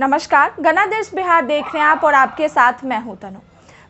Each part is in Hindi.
नमस्कार, गणादेश बिहार देख रहे हैं आप और आपके साथ मैं हूं तनु।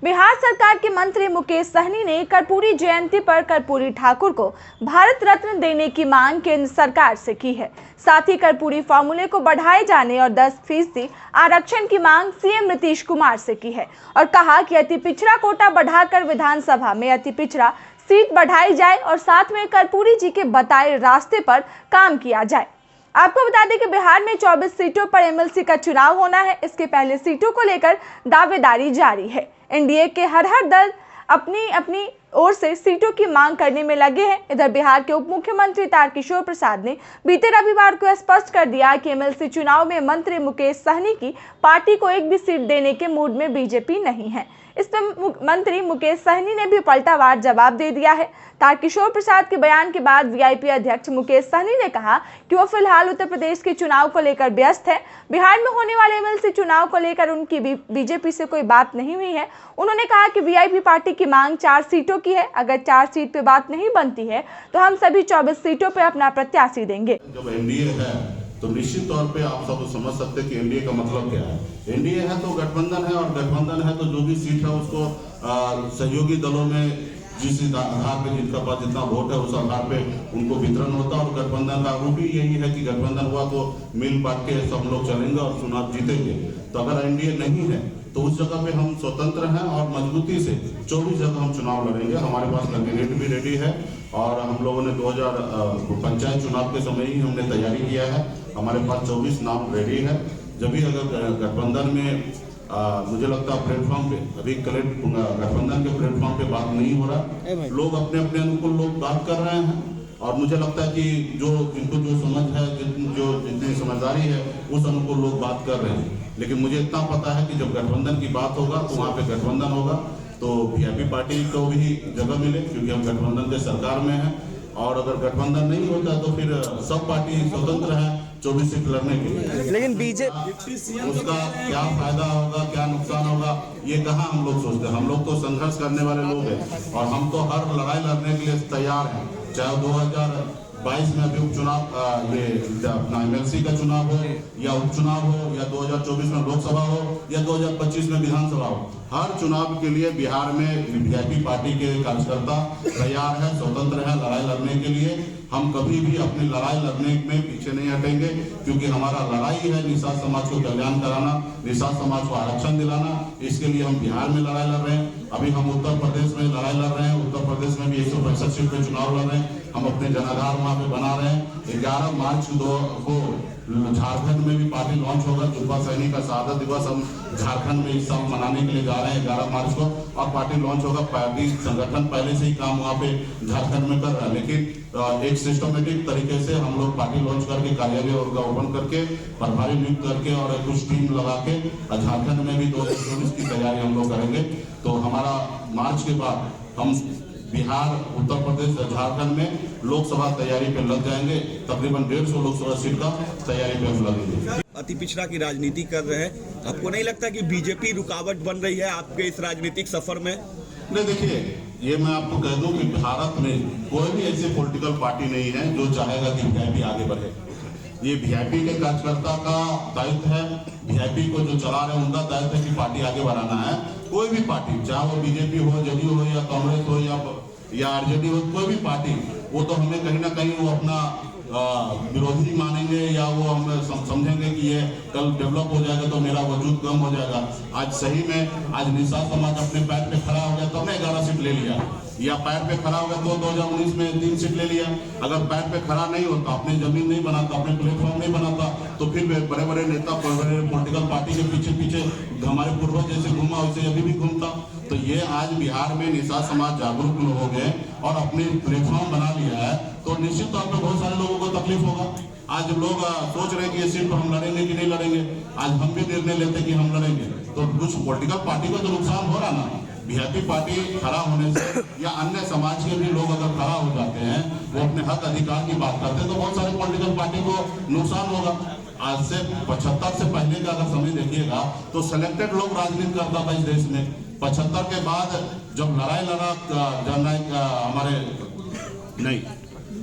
बिहार सरकार के मंत्री मुकेश सहनी ने कर्पूरी जयंती पर कर्पूरी ठाकुर को भारत रत्न देने की मांग केंद्र सरकार से की है। साथ ही कर्पूरी फॉर्मूले को बढ़ाए जाने और 10% आरक्षण की मांग सीएम नीतीश कुमार से की है और कहा कि अति पिछड़ा कोटा बढ़ाकर विधानसभा में अति पिछड़ा सीट बढ़ाई जाए और साथ में कर्पूरी जी के बताए रास्ते पर काम किया जाए। आपको बता दें कि बिहार में 24 सीटों पर एमएलसी का चुनाव होना है। इसके पहले सीटों को लेकर दावेदारी जारी है। एनडीए के हर दल अपनी अपनी ओर से सीटों की मांग करने में लगे हैं। इधर बिहार के उप मुख्यमंत्री तारकिशोर प्रसाद ने बीते रविवार को स्पष्ट कर दिया कि एमएलसी चुनाव में मंत्री मुकेश सहनी की पार्टी को एक भी सीट देने के मूड में बीजेपी नहीं है। इस पर मंत्री मुकेश सहनी ने भी पलटावार जवाब दे दिया है। तारकिशोर प्रसाद के बयान के बाद वीआईपी अध्यक्ष मुकेश सहनी ने कहा कि वो फिलहाल उत्तर प्रदेश के चुनाव को लेकर व्यस्त है। बिहार में होने वाले एमएलसी चुनाव को लेकर उनकी बीजेपी से कोई बात नहीं हुई है। उन्होंने कहा कि वीआईपी पार्टी की मांग 4 सीटों की है। अगर 4 सीट पे बात नहीं बनती है तो हम सभी 24 सीटों पे अपना प्रत्याशी देंगे। जब एनडीए है तो निश्चित तौर पे आप सब समझ सकते हैं कि एनडीए का मतलब क्या है। एनडीए है तो गठबंधन है, और गठबंधन है तो जो भी सीट है उसको सहयोगी दलों में जिस आधार पे जिनका पास जितना वोट है उस आधार पे उनको वितरण होता है। और गठबंधन का रूप ही यही है कि गठबंधन हुआ तो मिल बांट के सब लोग चलेंगे और चुनाव जीतेंगे। तो अगर एनडीए नहीं है तो उस जगह पे हम स्वतंत्र हैं और मजबूती से 24 जगह हम चुनाव लड़ेंगे। हमारे पास कैंडिडेट भी रेडी है और हम लोगों ने 2000 पंचायत चुनाव के समय ही हमने तैयारी किया है। हमारे पास 24 नाम रेडी है। जब भी अगर गठबंधन में मुझे लगता है प्लेटफॉर्म पे अभी गठबंधन के प्लेटफॉर्म पे बात नहीं हो रहा, लोग अपने अपने अनुकूल लोग बात कर रहे हैं। और मुझे लगता है कि जिनको जो समझ है, जो जितनी समझदारी है उस अनुकूल लोग बात कर रहे हैं। लेकिन मुझे इतना पता है कि जब गठबंधन की बात होगा तो वहाँ पे गठबंधन होगा तो वीआईपी पार्टी को भी जगह मिले, क्योंकि हम गठबंधन के सरकार में हैं। और अगर गठबंधन नहीं होता तो फिर सब पार्टी स्वतंत्र है 24 सीट लड़ने के लिए। लेकिन बीजेपी उसका क्या फायदा होगा, क्या नुकसान होगा, ये कहाँ हम लोग सोचते हैं। हम लोग तो संघर्ष करने वाले लोग हैं और हम तो हर लड़ाई लड़ने के लिए तैयार हैं। चाहे 2022 में अभी उपचुनाव ये अपना एमएलसी का चुनाव हो या उपचुनाव हो, या 2024 में लोकसभा हो या 2025 में विधानसभा हो, हर चुनाव के लिए बिहार में वीआईपी पार्टी के कार्यकर्ता तैयार है, स्वतंत्र है लड़ाई लड़ने के लिए। हम कभी भी अपनी लड़ाई लड़ने में पीछे नहीं हटेंगे, क्योंकि हमारा लड़ाई है निषाद समाज को कल्याण कराना, निषाद समाज को आरक्षण दिलाना। इसके लिए हम बिहार में लड़ाई लड़ रहे हैं। अभी हम उत्तर प्रदेश में लड़ाई लड़ रहे हैं। उत्तर प्रदेश में भी 165 सीट पे चुनाव लड़ रहे हैं। हम अपने जनाधार वहाँ पे बना रहे हैं। 11 मार्च को झारखंड में भी पार्टी लॉन्च होगा। जुब्बा सहनी का शहादत दिवस हम झारखंड में इस साल मनाने के लिए जा रहे हैं 11 मार्च को, और पार्टी लॉन्च होगा। पार्टी संगठन पहले से ही काम वहाँ पे झारखंड में कर रहा है, लेकिन एक सिस्टमेटिक तरीके से हम लोग पार्टी लॉन्च करके कार्यालय ओपन करके प्रभारी नियुक्त करके और कुछ टीम लगा के झारखंड में भी 2024 की तैयारी हम लोग करेंगे। तो हमारा मार्च के बाद हम बिहार, उत्तर प्रदेश, झारखंड में लोकसभा तैयारी पे लग जाएंगे। तकरीबन 150 लोकसभा सीट का तैयारी पे हम लगेंगे। अति पिछड़ा की राजनीति कर रहे हैं, आपको नहीं लगता कि बीजेपी रुकावट बन रही है आपके इस राजनीतिक सफर में? नहीं, देखिए, ये मैं आपको कह दूं कि भारत में कोई भी ऐसी पॉलिटिकल पार्टी नहीं है जो चाहेगा कि वीआईपी आगे बढ़े। ये वीआईपी के कार्यकर्ता का दायित्व है। वीआईपी को जो चला रहे हैं उनका दायित्व है कि पार्टी आगे बढ़ाना है। कोई भी पार्टी, चाहे वो बीजेपी हो, जदयू हो या कांग्रेस हो या आरजेडी हो, कोई भी पार्टी, वो तो हमें कहीं ना कहीं वो अपना विरोधी मानेंगे या वो हम समझेंगे कि ये कल डेवलप हो जाएगा तो मेरा वजूद कम हो जाएगा। आज सही में आज निषाद समाज अपने पैर पे खड़ा हो गया तो हमने 11 सीट ले लिया, या पैर पे खड़ा हो गया तो 2019 में 3 सीट ले लिया। अगर पैर पे खड़ा नहीं होता, अपनी जमीन नहीं बनाता, अपने प्लेटफॉर्म नहीं बनाता, तो फिर बड़े बड़े नेता, बड़े पॉलिटिकल पार्टी के पीछे पीछे हमारे पूर्वज जैसे घूमा वैसे अभी भी घूमता। तो ये आज बिहार में निषाद समाज जागरूक हो गए और अपने प्लेटफॉर्म बना लिया है, तो निश्चित तौर पर बहुत सारे लोगों को तकलीफ होगा। आज लोग सोच रहे हैं कि ये सीट पर हम लड़ेंगे कि नहीं लड़ेंगे। आज हम भी निर्णय लेते कि हम लड़ेंगे, तो कुछ पॉलिटिकल पार्टी को तो नुकसान हो रहा ना। वीआईपी पार्टी खड़ा होने से या अन्य समाज के भी लोग अगर खड़ा हो जाते हैं, वो अपने हक अधिकार की बात करते हैं, तो बहुत सारी पॉलिटिकल पार्टी को नुकसान होगा। आज से 75 से पहले का अगर समय देखिएगा तो सिलेक्टेड लोग राजनीति करता था इस देश में। 75 के बाद जब लड़ाई लड़ा जननायक हमारे नहीं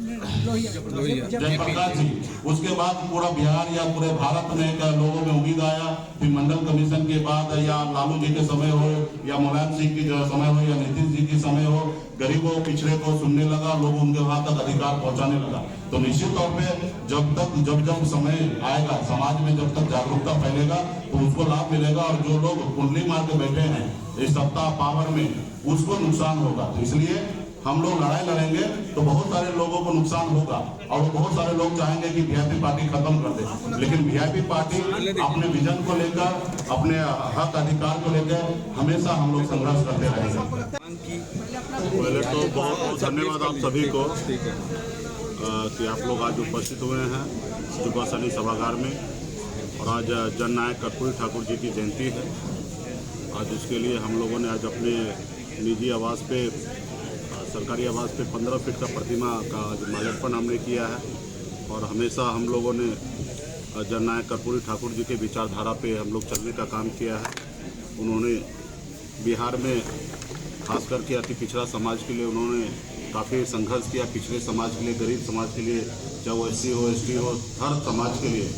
जयप्रकाश जी। उसके बाद पूरा बिहार या पूरे भारत में एक लोगों में उम्मीद आया कि मंडल कमीशन के बाद या लालू जी के समय हो या मुलायम सिंह की समय हो या नीतीश जी की समय हो, गरीबों पिछड़े को सुनने लगा, लोग उनके वहां तक अधिकार पहुंचाने लगा। तो निश्चित तौर पे जब समय आएगा, समाज में जब तक जागरूकता फैलेगा तो उसको लाभ मिलेगा, और जो लोग कुंडली मार के बैठे हैं इस सत्ता पावर में, उसको नुकसान होगा। तो इसलिए हम लोग लड़ाई लड़ेंगे तो बहुत सारे लोगों को नुकसान होगा, और बहुत सारे लोग चाहेंगे कि वीआईपी पार्टी खत्म कर दे, लेकिन वीआईपी पार्टी अपने विजन को लेकर, अपने हक अधिकार को लेकर हमेशा हम लोग संघर्ष करते रहेंगे। पहले तो बहुत बहुत धन्यवाद आप सभी को कि आप लोग आज उपस्थित हुए हैं सुबह सनी सभागार में, और आज जननायक कर्पूरी ठाकुर जी की जयंती है। आज उसके लिए हम लोगों ने आज अपने निजी आवास पे, सरकारी आवास पे 15 फीट का प्रतिमा का आज माल्यार्पण हमने किया है। और हमेशा हम लोगों ने जननायक कर्पूरी ठाकुर जी के विचारधारा पे हम लोग चलने का काम किया है। उन्होंने बिहार में खास करके अति पिछड़ा समाज के लिए उन्होंने काफ़ी संघर्ष किया, पिछड़े समाज के लिए, गरीब समाज के लिए, चाहे वो SC हो ST हो, हर समाज के लिए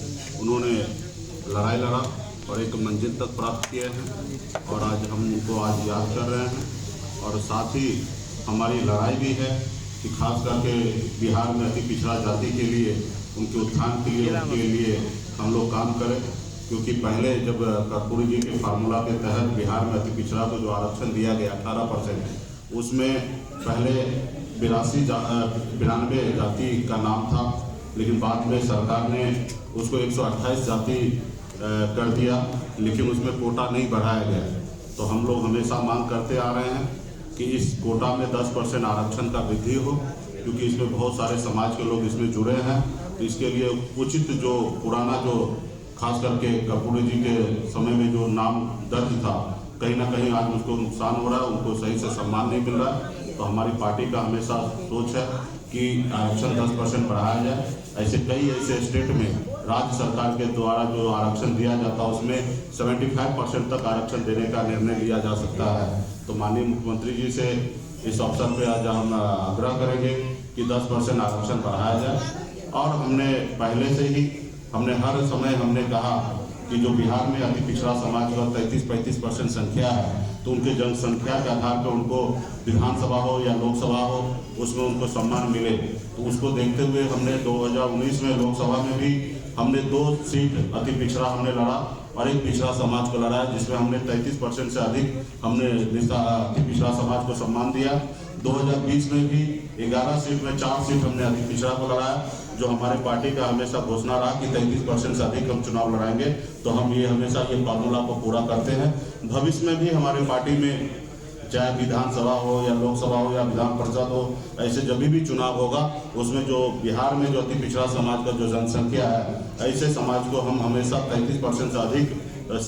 उन्होंने लड़ाई लड़ा और एक मंजिल तक प्राप्त किए हैं। और आज हम उनको आज याद कर रहे हैं, और साथ ही हमारी लड़ाई भी है कि खास करके बिहार में अति पिछड़ा जाति के लिए, उनके उत्थान के लिए हम लोग काम करें। क्योंकि पहले जब कर्पूरी जी के फार्मूला के तहत बिहार में अति पिछड़ा को जो आरक्षण दिया गया 18%, उसमें पहले 92 जाति का नाम था, लेकिन बाद में सरकार ने उसको 128 जाति कर दिया, लेकिन उसमें कोटा नहीं बढ़ाया गया। तो हम लोग हमेशा मांग करते आ रहे हैं कि इस कोटा में 10% आरक्षण का वृद्धि हो, क्योंकि इसमें बहुत सारे समाज के लोग इसमें जुड़े हैं। तो इसके लिए उचित जो पुराना जो खास करके कर्पूरी जी के समय में जो नाम दर्ज था, कहीं ना कहीं आज उसको नुकसान हो रहा है, उनको सही से सम्मान नहीं मिल रहा है। तो हमारी पार्टी का हमेशा सोच है कि आरक्षण 10% बढ़ाया जाए। ऐसे कई ऐसे स्टेट में राज्य सरकार के द्वारा जो आरक्षण दिया जाता है उसमें 75% तक आरक्षण देने का निर्णय लिया जा सकता है। तो माननीय मुख्यमंत्री जी से इस अवसर पर आज हम आग्रह करेंगे कि 10% आरक्षण बढ़ाया जाए। और हमने पहले से ही हर समय हमने कहा कि जो बिहार में अति पिछड़ा समाज का 33-35% संख्या है, तो उनके जनसंख्या के आधार पर उनको विधानसभा हो या लोकसभा हो, उसमें उनको सम्मान मिले। तो उसको देखते हुए हमने 2019 में लोकसभा में भी हमने 2 सीट अति पिछड़ा हमने लड़ा और एक पिछड़ा समाज को लड़ा, जिसमें हमने 33% से अधिक हमने अति पिछड़ा समाज को सम्मान दिया। 2020 में भी 11 सीट में 4 सीट हमने अति पिछड़ा को लड़ाया, जो हमारे पार्टी का हमेशा घोषणा रहा कि 33% से अधिक हम चुनाव लड़ाएंगे। तो हम ये हमेशा ये फार्मूला को पूरा करते हैं। भविष्य में भी हमारे पार्टी में चाहे विधानसभा हो या लोकसभा हो या विधान परिषद हो, ऐसे जब भी चुनाव होगा उसमें जो बिहार में जो अति पिछड़ा समाज का जो जनसंख्या है, ऐसे समाज को हम हमेशा 33% से अधिक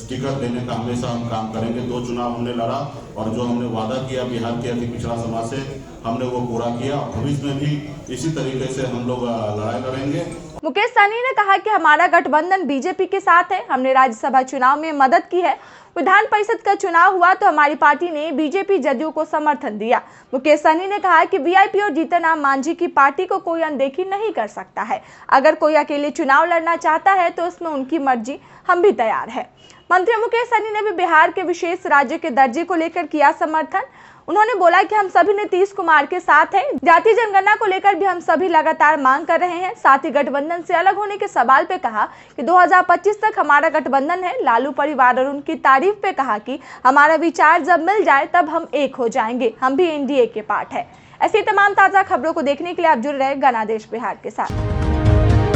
टिकट देने का हमेशा हम काम करेंगे। 2 चुनाव हमने लड़ा और जो हमने वादा किया बिहार के अति पिछड़ा समाज से, हमने वो पूरा किया। भविष्य में भी इसी तरीके से हम लोग लड़ाई लड़ेंगे। मुकेश सहनी ने कहा कि हमारा गठबंधन बीजेपी के साथ है। हमने राज्यसभा चुनाव में मदद की है। विधान परिषद का चुनाव हुआ तो हमारी पार्टी ने बीजेपी जदयू को समर्थन दिया। मुकेश सहनी ने कहा कि वीआईपी और जीतन राम मांझी की पार्टी को कोई अनदेखी नहीं कर सकता है। अगर कोई अकेले चुनाव लड़ना चाहता है तो उसमें उनकी मर्जी, हम भी तैयार है। मंत्री मुकेश सहनी ने भी बिहार के विशेष राज्य के दर्जे को लेकर किया समर्थन। उन्होंने बोला कि हम सभी नीतीश कुमार के साथ हैं। जाति जनगणना को लेकर भी हम सभी लगातार मांग कर रहे हैं। साथ ही गठबंधन से अलग होने के सवाल पे कहा कि 2025 तक हमारा गठबंधन है। लालू परिवार और उनकी तारीफ पे कहा कि हमारा विचार जब मिल जाए तब हम एक हो जाएंगे, हम भी एनडीए के पार्ट है। ऐसी तमाम ताज़ा खबरों को देखने के लिए आप जुड़ रहे गणादेश बिहार के साथ।